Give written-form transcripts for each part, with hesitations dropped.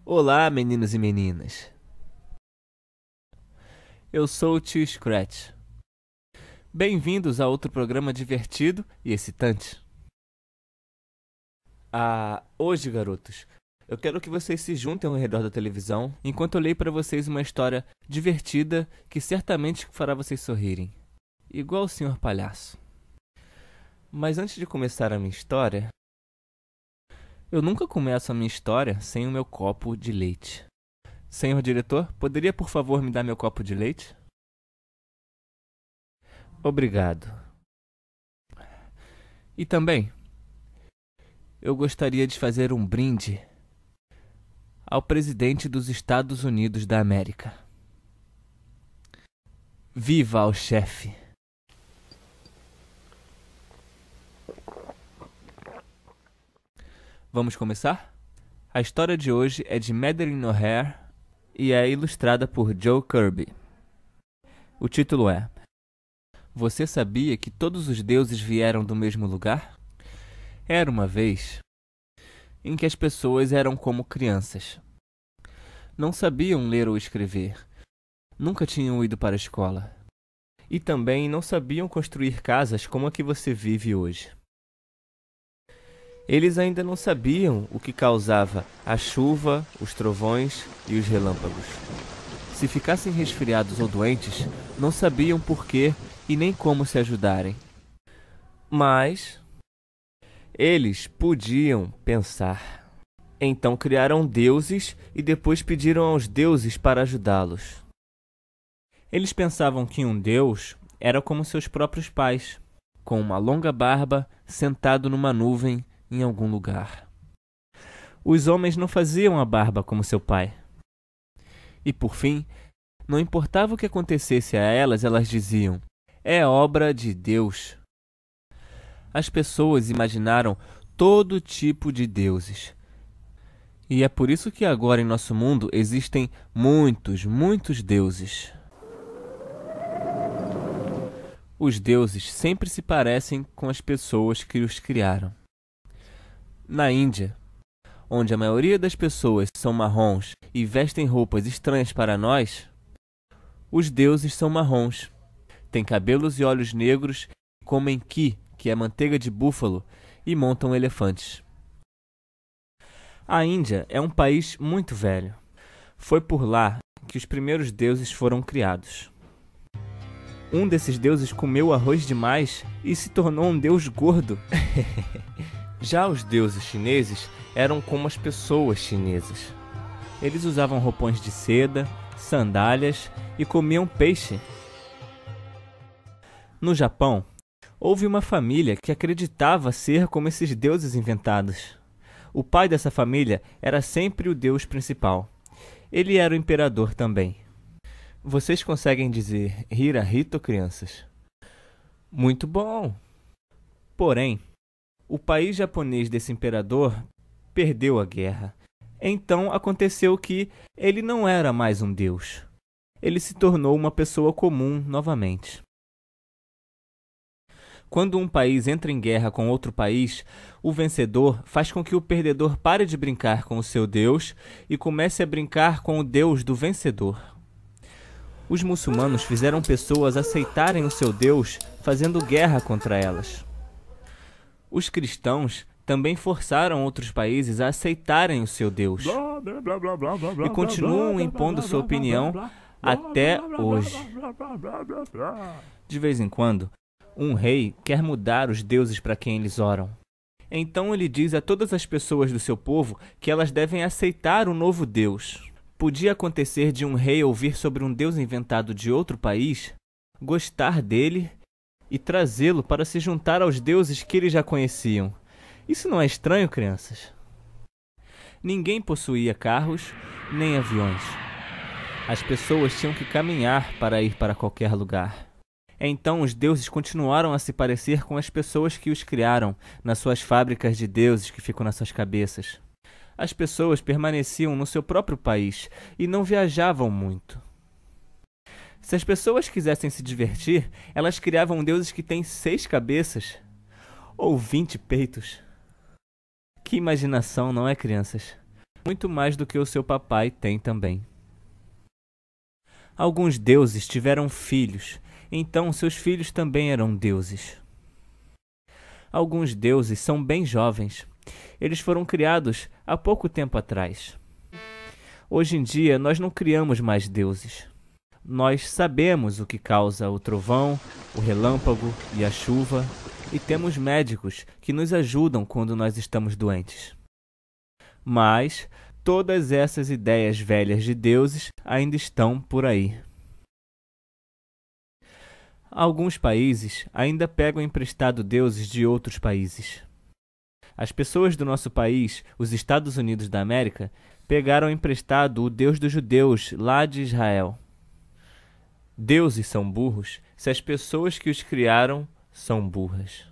Olá, meninos e meninas. Eu sou o Tio Scratch. Bem-vindos a outro programa divertido e excitante. Hoje, garotos, eu quero que vocês se juntem ao redor da televisão enquanto eu leio para vocês uma história divertida que certamente fará vocês sorrirem, igual o Sr. Palhaço. Mas antes de começar a minha história, eu nunca começo a minha história sem o meu copo de leite. Senhor diretor, poderia por favor me dar meu copo de leite? Obrigado. E também, eu gostaria de fazer um brinde ao presidente dos Estados Unidos da América. Viva ao chefe! Vamos começar? A história de hoje é de Madeline O'Hare e é ilustrada por Joe Kirby. O título é: Você sabia que todos os deuses vieram do mesmo lugar? Era uma vez em que as pessoas eram como crianças. Não sabiam ler ou escrever. Nunca tinham ido para a escola. E também não sabiam construir casas como a que você vive hoje. Eles ainda não sabiam o que causava a chuva, os trovões e os relâmpagos. Se ficassem resfriados ou doentes, não sabiam por quê e nem como se ajudarem. Mas eles podiam pensar. Então criaram deuses e depois pediram aos deuses para ajudá-los. Eles pensavam que um deus era como seus próprios pais, com uma longa barba, sentado numa nuvem em algum lugar. Os homens não faziam a barba como seu pai. E por fim, não importava o que acontecesse a elas, elas diziam: é obra de Deus. As pessoas imaginaram todo tipo de deuses. E é por isso que agora em nosso mundo existem muitos deuses. Os deuses sempre se parecem com as pessoas que os criaram. Na Índia, onde a maioria das pessoas são marrons e vestem roupas estranhas para nós, os deuses são marrons, têm cabelos e olhos negros, comem ghee, que é manteiga de búfalo, e montam elefantes. A Índia é um país muito velho. Foi por lá que os primeiros deuses foram criados. Um desses deuses comeu arroz demais e se tornou um deus gordo. Já os deuses chineses eram como as pessoas chinesas. Eles usavam roupões de seda, sandálias e comiam peixe. No Japão, houve uma família que acreditava ser como esses deuses inventados. O pai dessa família era sempre o deus principal. Ele era o imperador também. Vocês conseguem dizer Hirahito, crianças? Muito bom! Porém, o país japonês desse imperador perdeu a guerra. Então aconteceu que ele não era mais um deus. Ele se tornou uma pessoa comum novamente. Quando um país entra em guerra com outro país, o vencedor faz com que o perdedor pare de brincar com o seu deus e comece a brincar com o deus do vencedor. Os muçulmanos fizeram pessoas aceitarem o seu deus fazendo guerra contra elas. Os cristãos também forçaram outros países a aceitarem o seu Deus e continuam impondo sua opinião até hoje. De vez em quando, um rei quer mudar os deuses para quem eles oram. Então ele diz a todas as pessoas do seu povo que elas devem aceitar o novo Deus. Podia acontecer de um rei ouvir sobre um Deus inventado de outro país, gostar dele e trazê-lo para se juntar aos deuses que eles já conheciam. Isso não é estranho, crianças? Ninguém possuía carros nem aviões. As pessoas tinham que caminhar para ir para qualquer lugar. Então os deuses continuaram a se parecer com as pessoas que os criaram nas suas fábricas de deuses que ficam nas suas cabeças. As pessoas permaneciam no seu próprio país e não viajavam muito. Se as pessoas quisessem se divertir, elas criavam deuses que têm 6 cabeças ou 20 peitos. Que imaginação, não é, crianças? Muito mais do que o seu papai tem também. Alguns deuses tiveram filhos, então seus filhos também eram deuses. Alguns deuses são bem jovens. Eles foram criados há pouco tempo atrás. Hoje em dia, nós não criamos mais deuses. Nós sabemos o que causa o trovão, o relâmpago e a chuva, e temos médicos que nos ajudam quando nós estamos doentes. Mas todas essas ideias velhas de deuses ainda estão por aí. Alguns países ainda pegam emprestado deuses de outros países. As pessoas do nosso país, os Estados Unidos da América, pegaram emprestado o Deus dos judeus lá de Israel. Deuses são burros se as pessoas que os criaram são burras.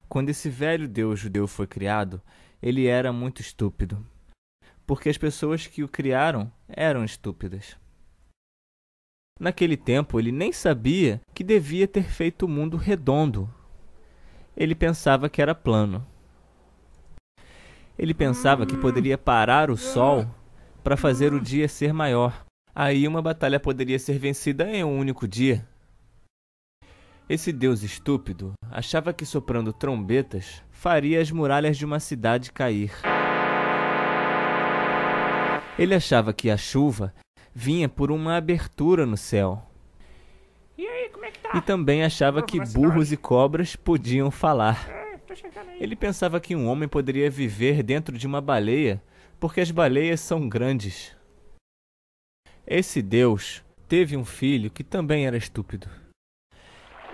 Quando esse velho Deus judeu foi criado, ele era muito estúpido, porque as pessoas que o criaram eram estúpidas. Naquele tempo, ele nem sabia que devia ter feito o mundo redondo. Ele pensava que era plano. Ele pensava que poderia parar o sol para fazer o dia ser maior. Aí uma batalha poderia ser vencida em um único dia. Esse Deus estúpido achava que soprando trombetas faria as muralhas de uma cidade cair. Ele achava que a chuva vinha por uma abertura no céu. E aí, como é que tá? E também achava que burros e cobras podiam falar. Tô chegando aí. Ele pensava que um homem poderia viver dentro de uma baleia porque as baleias são grandes. Esse Deus teve um filho que também era estúpido.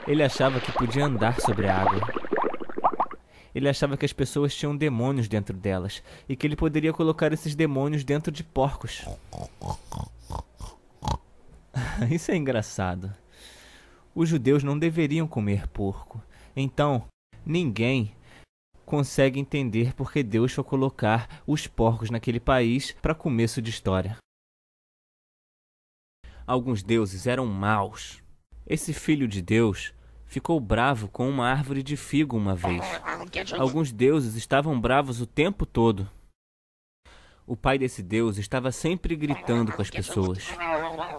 Ele achava que podia andar sobre a água. Ele achava que as pessoas tinham demônios dentro delas e que ele poderia colocar esses demônios dentro de porcos. Isso é engraçado. Os judeus não deveriam comer porco. Então, ninguém consegue entender por que Deus foi colocar os porcos naquele país para começo de história. Alguns deuses eram maus. Esse filho de Deus ficou bravo com uma árvore de figo uma vez. Alguns deuses estavam bravos o tempo todo. O pai desse deus estava sempre gritando com as pessoas.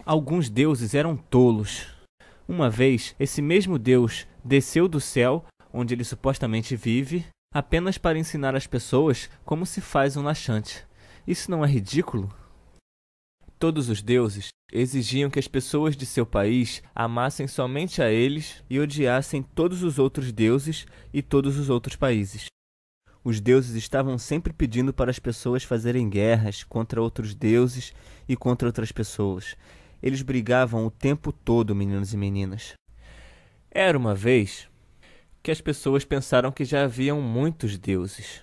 Alguns deuses eram tolos. Uma vez, esse mesmo Deus desceu do céu, onde ele supostamente vive, apenas para ensinar as pessoas como se faz um laxante. Isso não é ridículo? Todos os deuses exigiam que as pessoas de seu país amassem somente a eles e odiassem todos os outros deuses e todos os outros países. Os deuses estavam sempre pedindo para as pessoas fazerem guerras contra outros deuses e contra outras pessoas. Eles brigavam o tempo todo, meninos e meninas. Era uma vez que as pessoas pensaram que já haviam muitos deuses.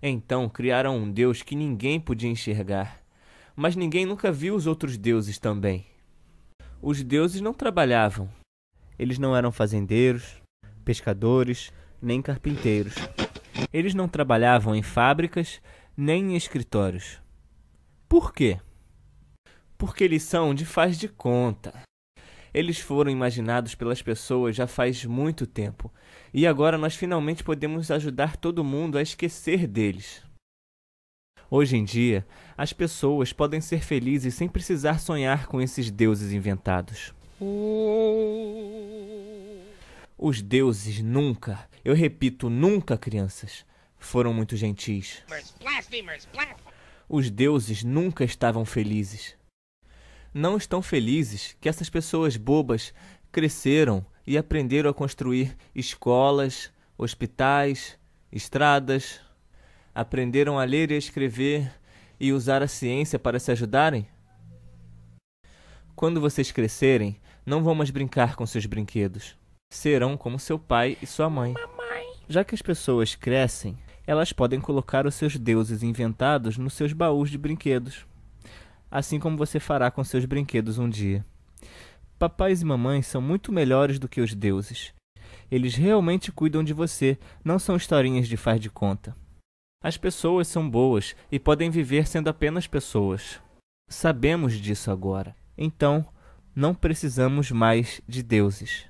Então criaram um deus que ninguém podia enxergar. Mas ninguém nunca viu os outros deuses também. Os deuses não trabalhavam. Eles não eram fazendeiros, pescadores, nem carpinteiros. Eles não trabalhavam em fábricas, nem em escritórios. Por quê? Porque eles são de faz de conta. Eles foram imaginados pelas pessoas já faz muito tempo. E agora nós finalmente podemos ajudar todo mundo a esquecer deles. Hoje em dia, as pessoas podem ser felizes sem precisar sonhar com esses deuses inventados. Os deuses nunca, eu repito, nunca, crianças, foram muito gentis. Os deuses nunca estavam felizes. Não estão felizes que essas pessoas bobas cresceram e aprenderam a construir escolas, hospitais, estradas, aprenderam a ler e a escrever e usar a ciência para se ajudarem? Quando vocês crescerem, não vão mais brincar com seus brinquedos. Serão como seu pai e sua mãe. Já que as pessoas crescem, elas podem colocar os seus deuses inventados nos seus baús de brinquedos. Assim como você fará com seus brinquedos um dia. Papais e mamães são muito melhores do que os deuses. Eles realmente cuidam de você, não são historinhas de faz de conta. As pessoas são boas e podem viver sendo apenas pessoas. Sabemos disso agora. Então, não precisamos mais de deuses.